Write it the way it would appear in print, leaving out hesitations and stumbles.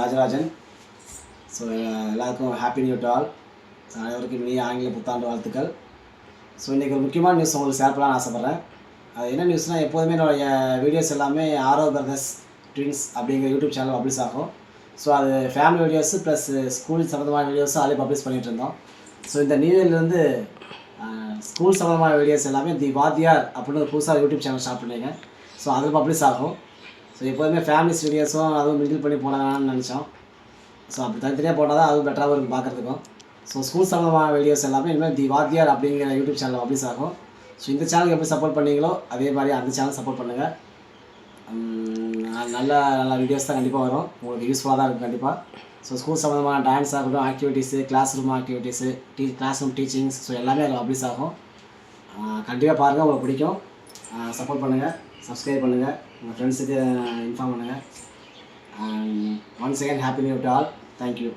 Rajarajan. So எல்லாருக்கும் happy new to all. அனைவருக்கும் இனிய ஆங்கில புத்தாண்டு வாழ்த்துக்கள். ஸோ இன்றைக்கி ஒரு முக்கியமான நியூஸ் உங்களுக்கு ஷேர் பண்ணலாம்னு ஆசைப்பட்றேன். அது என்ன நியூஸ்னால், எப்போதுமே என்னுடைய வீடியோஸ் எல்லாமே ஆரோ பிரதர்ஸ் ட்வின்ஸ் அப்படிங்கிற யூடியூப் சேனல் பப்ளிஷ் ஆகும். ஸோ அது ஃபேமிலி வீடியோஸு ப்ளஸ் ஸ்கூல் சம்மந்தமான வீடியோஸும் அதிலே பப்ளிஷ் பண்ணிகிட்டு இருந்தோம். ஸோ இந்த நியூ இயர்லேருந்து ஸ்கூல் சம்மந்தமான வீடியோஸ் எல்லாமே தி வாத்தியார் அப்படின்னு புதுசாக யூடியூப் சேனல் ஸ்டார்ட் பண்ணியிருக்கேன். ஸோ அதில் பப்ளிஷ் ஆகும். ஸோ எப்போதுமே ஃபேமிலிஸ் வீடியோஸும் அதுவும் மிடில் பண்ணி போடலாம்னு நினச்சோம். ஸோ அப்படி தனித்தனியாக போட்டால் தான் அதுவும் பெட்டராகவும் இருக்கும் பார்க்குறதுக்கும். ஸோ ஸ்கூல் சம்மந்தமான வீடியோஸ் எல்லாமே இனிமேல் தி வாத்தியார் அப்படிங்கிற யூடியூப் சேனல் பப்ளிஷ் ஆகும். ஸோ இந்த சேனலுக்கு எப்படி சப்போர்ட் பண்ணீங்களோ அதே மாதிரி அந்த சேனல் சப்போர்ட் பண்ணுங்கள். நல்ல வீடியோஸ் தான் கண்டிப்பாக வரும், உங்களுக்கு யூஸ்ஃபுல்லாக தான் இருக்கும் கண்டிப்பாக. ஸோ ஸ்கூல் சம்மந்தமான டான்ஸ் ஆகட்டும், activities, class room activities, class room teachings, so எல்லாமே அதில் பப்ளிஷ் ஆகும். கண்டிப்பாக பாருங்கள், உங்களுக்கு பிடிக்கும். சப்போர்ட் பண்ணுங்கள், சப்ஸ்கிரைப் பண்ணுங்கள், உங்கள் ஃப்ரெண்ட்ஸுக்கு இன்ஃபார்ம் பண்ணுங்கள். Once again happy new to all. Thank you.